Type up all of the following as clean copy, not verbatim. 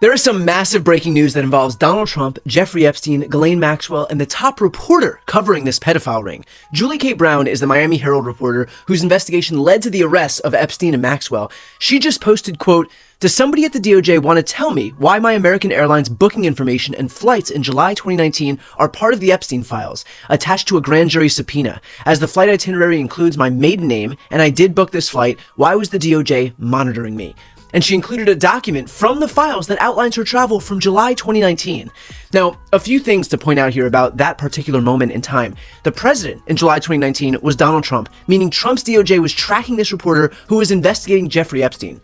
There is some massive breaking news that involves Donald Trump, Jeffrey Epstein, Ghislaine Maxwell, and the top reporter covering this pedophile ring. Julie K. Brown is the Miami Herald reporter whose investigation led to the arrests of Epstein and Maxwell. She just posted, quote, "Does somebody at the DOJ want to tell me why my American Airlines booking information and flights in July 2019 are part of the Epstein files, attached to a grand jury subpoena? As the flight itinerary includes my maiden name, and I did book this flight, why was the DOJ monitoring me?" And she included a document from the files that outlines her travel from July 2019. Now, a few things to point out here about that particular moment in time. The president in July 2019 was Donald Trump, meaning Trump's DOJ was tracking this reporter who was investigating Jeffrey Epstein.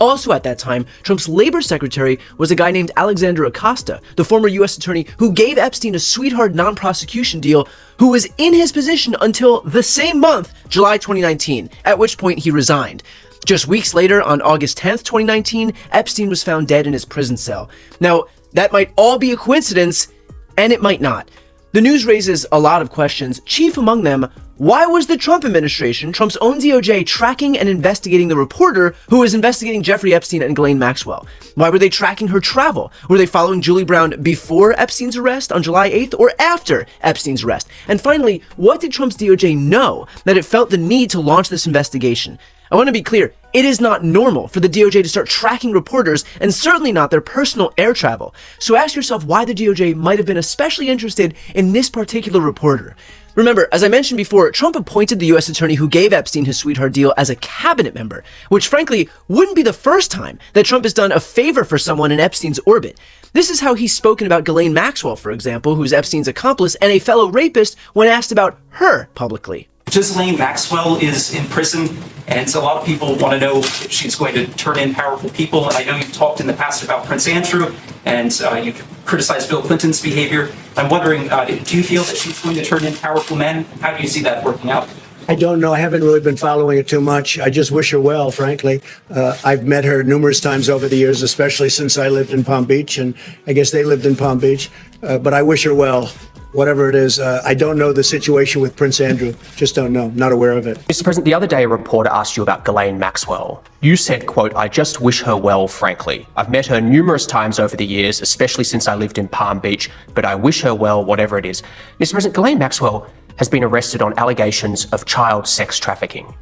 Also at that time, Trump's labor secretary was a guy named Alexander Acosta, the former U.S. attorney who gave Epstein a sweetheart non-prosecution deal, who was in his position until the same month, July 2019, at which point he resigned. Just weeks later, on August 10th, 2019, Epstein was found dead in his prison cell. Now, that might all be a coincidence, and it might not. The news raises a lot of questions, chief among them, why was the Trump administration, Trump's own DOJ, tracking and investigating the reporter who was investigating Jeffrey Epstein and Ghislaine Maxwell? Why were they tracking her travel? Were they following Julie Brown before Epstein's arrest on July 8th or after Epstein's arrest? And finally, what did Trump's DOJ know that it felt the need to launch this investigation? I want to be clear, it is not normal for the DOJ to start tracking reporters, and certainly not their personal air travel. So ask yourself why the DOJ might have been especially interested in this particular reporter. Remember, as I mentioned before, Trump appointed the U.S. attorney who gave Epstein his sweetheart deal as a cabinet member, which frankly wouldn't be the first time that Trump has done a favor for someone in Epstein's orbit. This is how he's spoken about Ghislaine Maxwell, for example, who's Epstein's accomplice and a fellow rapist, when asked about her publicly. Ghislaine Maxwell is in prison, and so a lot of people want to know if she's going to turn in powerful people. And I know you've talked in the past about Prince Andrew, and you've criticized Bill Clinton's behavior. I'm wondering, do you feel that she's going to turn in powerful men? How do you see that working out? I don't know. I haven't really been following it too much. I just wish her well, frankly. I've met her numerous times over the years, especially since I lived in Palm Beach, and I guess they lived in Palm Beach. But I wish her well. Whatever it is, I don't know the situation with Prince Andrew. Just don't know. Not aware of it. Mr. President, the other day a reporter asked you about Ghislaine Maxwell. You said, quote, "I just wish her well, frankly. I've met her numerous times over the years, especially since I lived in Palm Beach, but I wish her well, whatever it is." Mr. President, Ghislaine Maxwell has been arrested on allegations of child sex trafficking.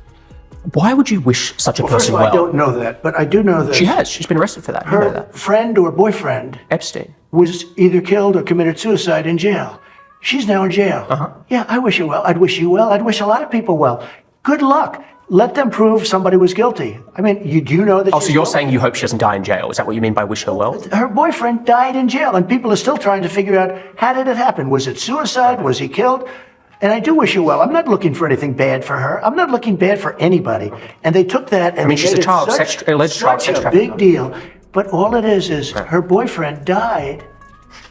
Why would you wish such a person well? I don't know that, but I do know that she has. She's been arrested for that. You know that. Her friend or boyfriend, Epstein, was either killed or committed suicide in jail. She's now in jail. Yeah, I wish her well. I'd wish you well. I'd wish a lot of people well. Good luck. Let them prove somebody was guilty. I mean, you do know that. Oh, so you're saying you hope she doesn't die in jail? Is that what you mean by wish her well? Her boyfriend died in jail, and people are still trying to figure out, how did it happen? Was it suicide? Was he killed? And I do wish her well. I'm not looking for anything bad for her. I'm not looking bad for anybody. And they took that and she's a child sex trafficking. Big deal. But all it is her boyfriend died.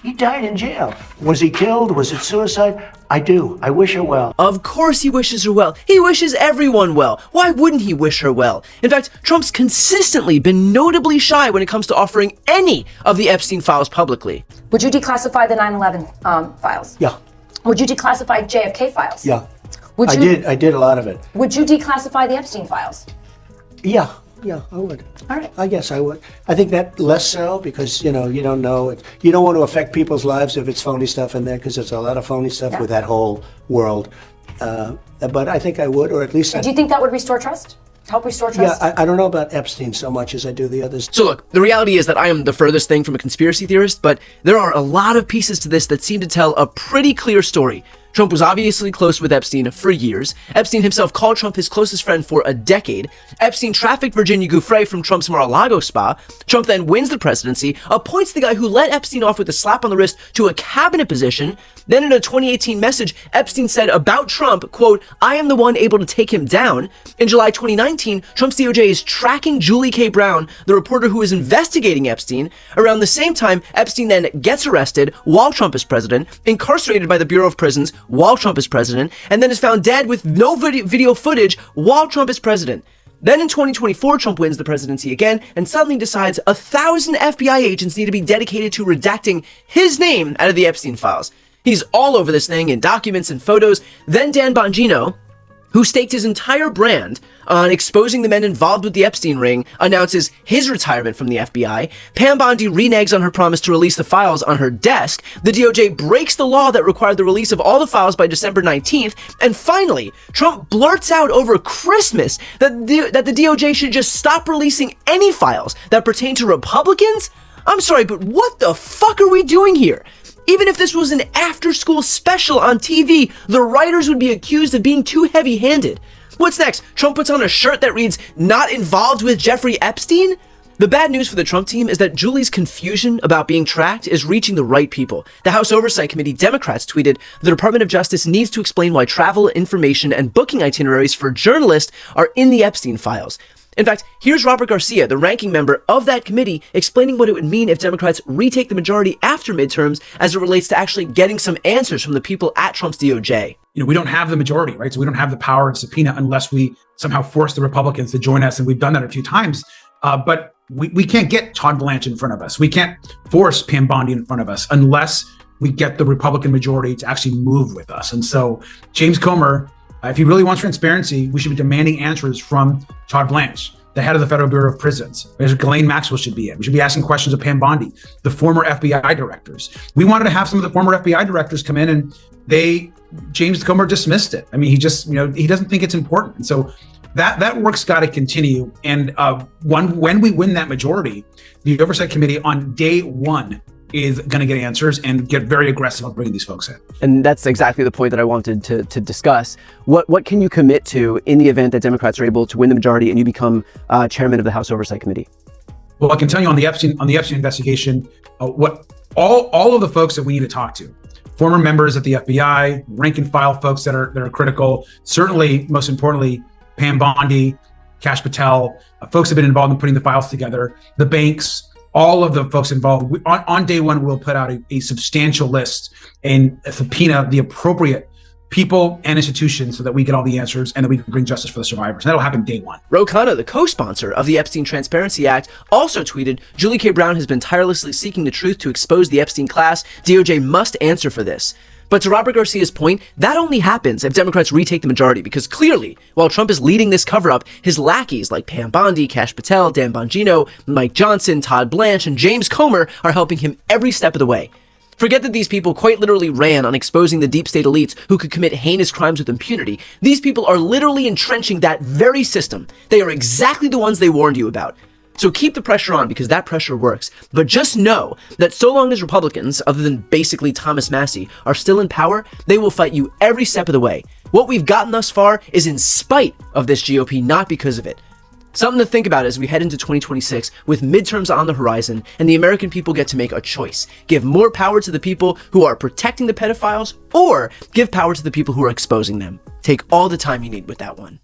He died in jail. Was he killed? Was it suicide? I do. I wish her well. Of course he wishes her well. He wishes everyone well. Why wouldn't he wish her well? In fact, Trump's consistently been notably shy when it comes to offering any of the Epstein files publicly. Would you declassify the 9/11 files? Yeah. Would you declassify JFK files? Yeah. I did a lot of it. Would you declassify the Epstein files? Yeah, I would. All right. I guess I would. I think that less so because, you don't know. You don't want to affect people's lives if it's phony stuff in there, because there's a lot of phony stuff with that whole world. But I think I would, or at least... Do you think that would restore trust? Help restore trust? Yeah, I don't know about Epstein so much as I do the others. So look, the reality is that I am the furthest thing from a conspiracy theorist, but there are a lot of pieces to this that seem to tell a pretty clear story. Trump was obviously close with Epstein for years. Epstein himself called Trump his closest friend for a decade. Epstein trafficked Virginia Giuffre from Trump's Mar-a-Lago spa. Trump then wins the presidency, appoints the guy who let Epstein off with a slap on the wrist to a cabinet position. Then in a 2018 message, Epstein said about Trump, quote, "I am the one able to take him down." In July 2019, Trump's DOJ is tracking Julie K. Brown, the reporter who is investigating Epstein. Around the same time, Epstein then gets arrested while Trump is president, incarcerated by the Bureau of Prisons while Trump is president, and then is found dead with no video footage while Trump is president. Then in 2024, Trump wins the presidency again and suddenly decides 1,000 FBI agents need to be dedicated to redacting his name out of the Epstein files. He's all over this thing in documents and photos. Then Dan Bongino, who staked his entire brand on exposing the men involved with the Epstein ring, announces his retirement from the FBI. Pam Bondi reneges on her promise to release the files on her desk. The DOJ breaks the law that required the release of all the files by December 19th. And finally, Trump blurts out over Christmas that the DOJ should just stop releasing any files that pertain to Republicans? I'm sorry, but what the fuck are we doing here? Even if this was an after-school special on TV, the writers would be accused of being too heavy-handed. What's next? Trump puts on a shirt that reads, "Not involved with Jeffrey Epstein"? The bad news for the Trump team is that Julie's confusion about being tracked is reaching the right people. The House Oversight Committee Democrats tweeted, "The Department of Justice needs to explain why travel information and booking itineraries for journalists are in the Epstein files." In fact, here's Robert Garcia, the ranking member of that committee, explaining what it would mean if Democrats retake the majority after midterms as it relates to actually getting some answers from the people at Trump's DOJ. We don't have the majority, right? So we don't have the power of subpoena unless we somehow force the Republicans to join us. And we've done that a few times. But we can't get Todd Blanche in front of us. We can't force Pam Bondi in front of us unless we get the Republican majority to actually move with us. And so James Comer, if he really wants transparency, we should be demanding answers from Todd Blanche, the head of the Federal Bureau of Prisons. Ghislaine Maxwell should be in. We should be asking questions of Pam Bondi, the former FBI directors. We wanted to have some of the former FBI directors come in, and James Comer dismissed it. I mean, he just, he doesn't think it's important. And so that work's got to continue. And when we win that majority, the Oversight Committee on day one is going to get answers and get very aggressive on bringing these folks in. And that's exactly the point that I wanted to discuss. What can you commit to in the event that Democrats are able to win the majority and you become chairman of the House Oversight Committee? Well, I can tell you on the Epstein investigation, what all of the folks that we need to talk to, former members at the FBI, rank and file folks that are critical, certainly, most importantly, Pam Bondi, Kash Patel, folks have been involved in putting the files together, the banks, all of the folks involved. On day one, we'll put out a substantial list and subpoena the appropriate people and institutions so that we get all the answers and that we can bring justice for the survivors. And that'll happen day one. Ro Khanna, the co-sponsor of the Epstein Transparency Act, also tweeted, "Julie K. Brown has been tirelessly seeking the truth to expose the Epstein class. DOJ must answer for this." But to Robert Garcia's point, that only happens if Democrats retake the majority, because clearly, while Trump is leading this cover-up, his lackeys like Pam Bondi, Kash Patel, Dan Bongino, Mike Johnson, Todd Blanche, and James Comer are helping him every step of the way. Forget that these people quite literally ran on exposing the deep state elites who could commit heinous crimes with impunity. These people are literally entrenching that very system. They are exactly the ones they warned you about. So keep the pressure on, because that pressure works. But just know that so long as Republicans, other than basically Thomas Massie, are still in power, they will fight you every step of the way. What we've gotten thus far is in spite of this GOP, not because of it. Something to think about as we head into 2026 with midterms on the horizon, and the American people get to make a choice. Give more power to the people who are protecting the pedophiles, or give power to the people who are exposing them. Take all the time you need with that one.